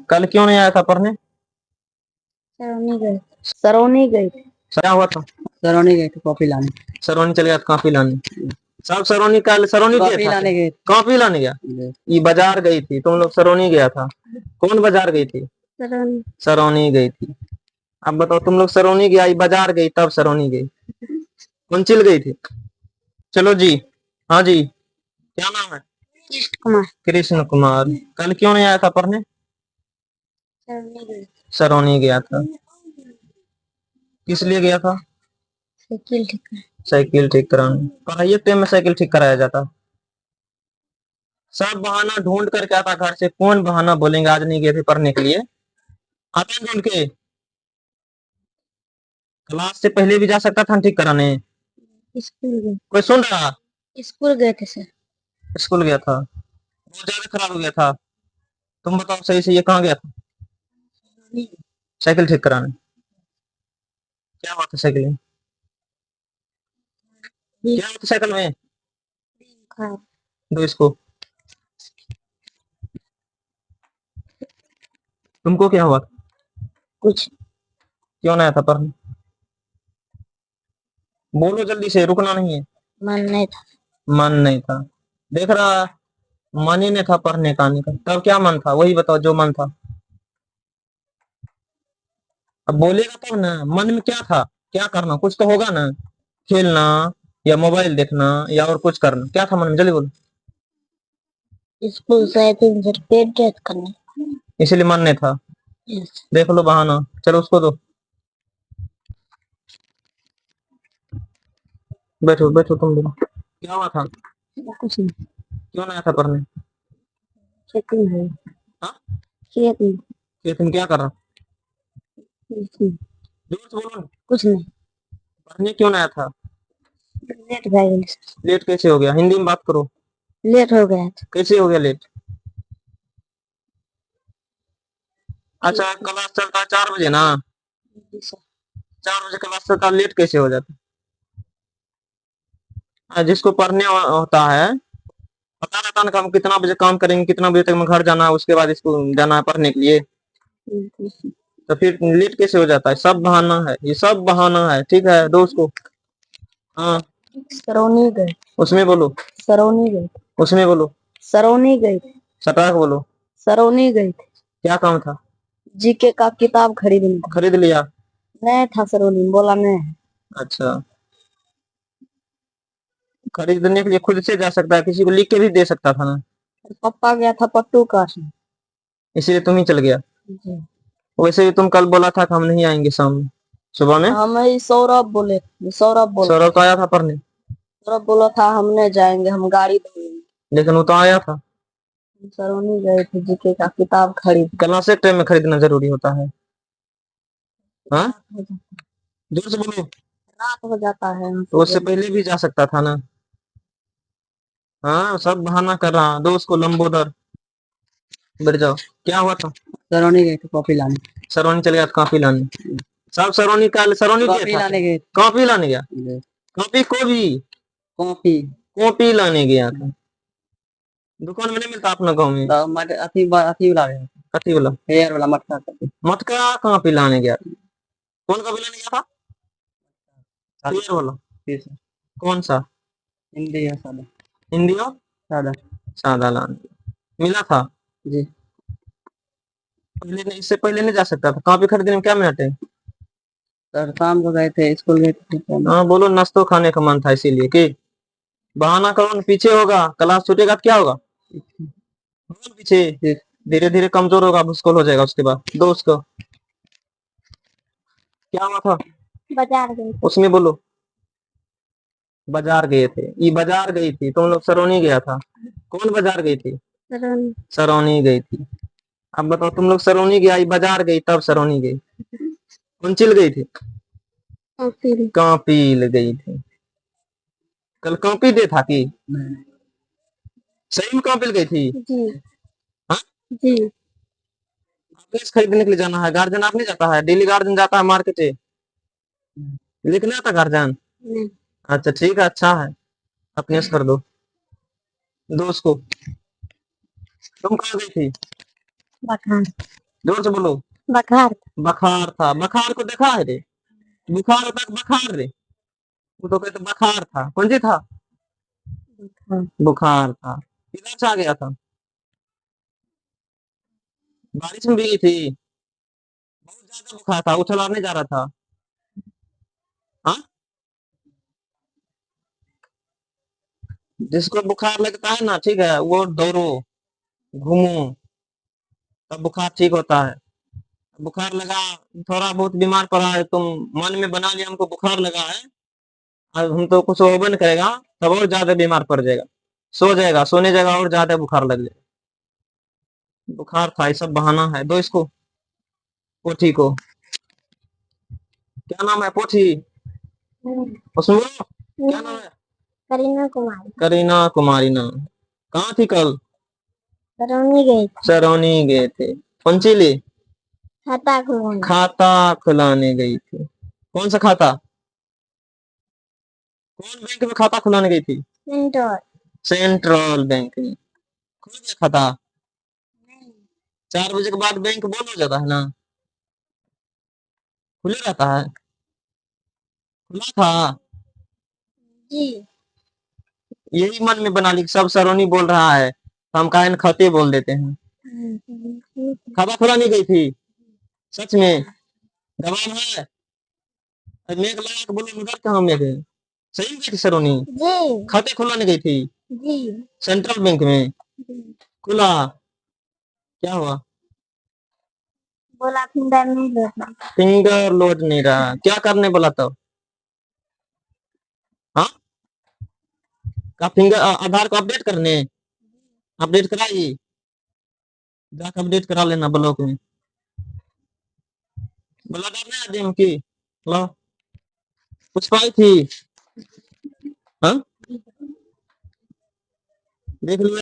कल क्यों नहीं आया था पढ़ने? सरौनी गए। सरौनी गए थे। क्या हुआ था? सरौनी गए थे कॉफी लाने। सरौनी चले गया था कॉपी लाने। सब सरौनी कल सरौनी गया कॉफी था। लाने गए थे। कॉपी लाने गया? ये बाजार गई थी, तुम लोग सरौनी गया था। कौन बाजार गई थी? सरौनी। सरौनी गई थी। अब बताओ, तुम लोग सरौनी गया, ये बाजार गई तब सरौनी गई। कौन चिल गई थी? चलो जी। हाँ जी, क्या नाम है? कृष्ण कुमार। कृष्ण कुमार। कल क्यों नहीं आया था पढ़ने? सरौनी गए। सरौनी गया था। किस लिए गया था? साइकिल ठीक कर। साइकिल ठीक कराने। पढ़ाई टाइम में साइकिल ठीक कराया जाता? सब बहाना ढूंढ कर क्या था घर से, कौन बहाना बोलेंगे आज नहीं गए थे पढ़ने के लिए? आते हैं ढूंढ के। क्लास से पहले भी जा सकता था ठीक कराने। स्कूल गए। कोई सुन रहा? स्कूल गए थे सर। स्कूल गया था। बहुत ज्यादा खराब हो गया था। तुम बताओ सही से, ये कहाँ गया था? साइकिल ठीक कराने। क्या हुआ था साइकिल में? क्या हुआ था साइकिल में? दो इसको। तुमको क्या हुआ था? कुछ क्यों नहीं आया था पढ़ने? बोलो जल्दी से, रुकना नहीं है। मन नहीं था। मन नहीं था? देख रहा, मन ही नहीं था पढ़ने का आने का। तब क्या मन था, वही बताओ जो मन था। अब बोलेगा तब ना, मन में क्या था? क्या करना, कुछ तो होगा ना। खेलना या मोबाइल देखना या और कुछ करना, क्या था मन में, जल्दी बोलो। स्कूल से आए थे सर, पेट ड्रेस करने। इसीलिए मन नहीं था। यस। देख लो बहाना। चलो उसको दो। बैठो बैठो, तुम दोनों। क्या हुआ था? कुछ नहीं। क्यों नहीं आया था पढ़ने? खेती में है। हाँ? खेत में। ये तुम क्या कर रहा? कुछ नहीं। जोर से बोलो ना। कुछ नहीं। पढ़ने क्यों नहीं आया था? लेट भाई गए सर। लेट कैसे हो गया, हिंदी में बात करो। लेट हो गया था। कैसे हो गया लेट? अच्छा, क्लास चलता है 4 बजे ना? जी सर। 4 बजे क्लास चलता है, लेट कैसे हो जाता? जिसको पढ़ने होता है, पता रहता ना कि हम कितना बजे काम करेंगे, कितना बजे तक में घर जाना है, उसके बाद इसको जाना है पढ़ने के लिए। तो फिर लेट कैसे हो जाता है? सब बहाना है, ये सब बहाना है। ठीक है, दोस्त को। हाँ, सरौनी गए। उसमें बोलो। सरौनी गए। उसमें बोलो। सरौनी गए थे। सटाक बोलो। सरौनी गए थे। क्या काम था? जीके का किताब खरीदने था। खरीद लिया? नहीं था सरौनी में, बोला नहीं है। अच्छा, खरीदने के लिए खुद से जा सकता है, किसी को लिख के भी दे सकता था ना। पापा गया था पट्टू काटने। इसीलिए तुम ही चल गया। जी। वैसे भी तुम कल बोला था कि हम नहीं आएंगे शाम में, सुबह में। हमें सौरभ बोले। सौरभ बोला। सौरभ तो आया था पढ़ने। सौरभ बोला था हम नहीं जाएंगे, हम गाड़ी धोएंगे। लेकिन वो तो आया था। हम सरौनी गए थे जीके का किताब खरीद। क्लास एक टाइम में खरीदना जरूरी होता है। हाँ, रात जोर से बोलो। हो जाता है तो हमसे उससे जल्दी। पहले भी जा सकता था ना। हाँ, सब बहाना कर रहा, दो उसको लंबोदर। बैठ जाओ। क्या हुआ था? सरौनी गए थे कॉफी लाने। सरौनी चले गया था कॉपी लाने। सब सरौनी का सरौनी कॉफी गया था। लाने गए थे। कॉपी लाने गया? कॉपी को भी? कॉफी। कॉपी लाने गया था। दुकान में नहीं मिलता अपना गाँव में? अथी अथी वाला है। कथी वाला? हेयर वाला मटका का। मटका कहाँ पे लाने गया था? कौन कॉपी लाने गया था? हेयर वाला? जी सर। कौन सा? हिंदी है सादा। हिंदी और सादा। सादा लाने गया। मिला था? जी। पहले नहीं, इससे पहले नहीं जा सकता था? कॉपी खरीदने में क्या मिनट है? सर शाम को गए थे, स्कूल गए थे। हाँ बोलो, नाश्तो खाने का मन था इसीलिए कि? बहाना करो ना, पीछे होगा, क्लास छूटेगा तो क्या होगा? बोल पीछे। धीरे धीरे कमजोर होगा, भूसकोल हो जाएगा उसके बाद। दो उसको। क्या हुआ था? बाजार गए थे। उसमें बोलो। बाजार गए थे, ये बाजार गई थी, तुम लोग सरौनी गया था। कौन बाजार गई थी? सरौनी। सरौनी गई थी। अब बताओ, तुम लोग सरौनी गया, ये बाजार गई तब सरौनी गई। कौन चिल गई थी? कॉपी ले गई थी। कल कॉपी दे था कि? सही में कॉपी ले गई थी? जी। हाँ? जी। ड्रेस खरीदने के लिए जाना है, गार्जियन आप नहीं जाता है? डेली गार्जियन जाता है मार्केट। लिखना था गार्जियन? नहीं। अच्छा ठीक है, अच्छा है, अपने से कर दो। दो उसको। तुम कहाँ गई थी? बखार जोर से बोलो। बखार बखार था, बखार को देखा है रे? बुखार होता है कि बखार रे? वो तो कहते बखार था, कौन सी था? हाँ, बुखार था। किधर से आ गया था? बारिश में भीगी थी? बहुत ज्यादा बुखार था, उछलाने जा रहा था? हाँ, जिसको बुखार लगता है ना, ठीक है, वो दौड़ो, घूमो, तब बुखार ठीक होता है। बुखार लगा, थोड़ा बहुत बीमार पड़ा है, तुम मन में बना लिया हमको बुखार लगा है, अब हम तो कुछ होबे नहीं करेगा, तब और ज्यादा बीमार पड़ जाएगा, सो जाएगा, सोने जाएगा और ज्यादा बुखार लग जाएगा। बुखार था, ये सब बहाना है, दो इसको, पोथी को। क्या नाम है पोथी? उसमें क्या नाम है? करीना कुमारी करीना कुमारी नाम। कहाँ थी कल? सरौनी गई थी सरौनी गए थे। कौन सी ली? खाता खुलवाने खाता खुलाने गई थी। कौन सा खाता? कौन बैंक में खाता खुलाने गई थी? सेंटर सेंट्रल बैंक में। खुल गया खाता? 4 बजे के बाद बैंक बंद हो जाता है ना? खुले रहता है? खुला था? जी यही मन में बना ली कि सब सरौनी बोल रहा है, तो हम काहे न खते बोल देते हैं। खाता खुलाने गई थी? सच में? गवाह है? अब मेघ लगा के बोलो मगर कहाँ मेघ है? सही में गई थी सरौनी? जी खाते खुलाने गई थी? जी सेंट्रल बैंक में? खुला? क्या हुआ? बोला फिंगर नहीं लोटना फिंगर लोड नहीं रहा, क्या करने बोला तब? हाँ, का फिंगर आधार को अपडेट करने? अपडेट कराई? जाकर अपडेट करा लेना ब्लॉक में। बोला डरना है आदमी की? लो, कुछ पाई थी? हाँ, देख लिया।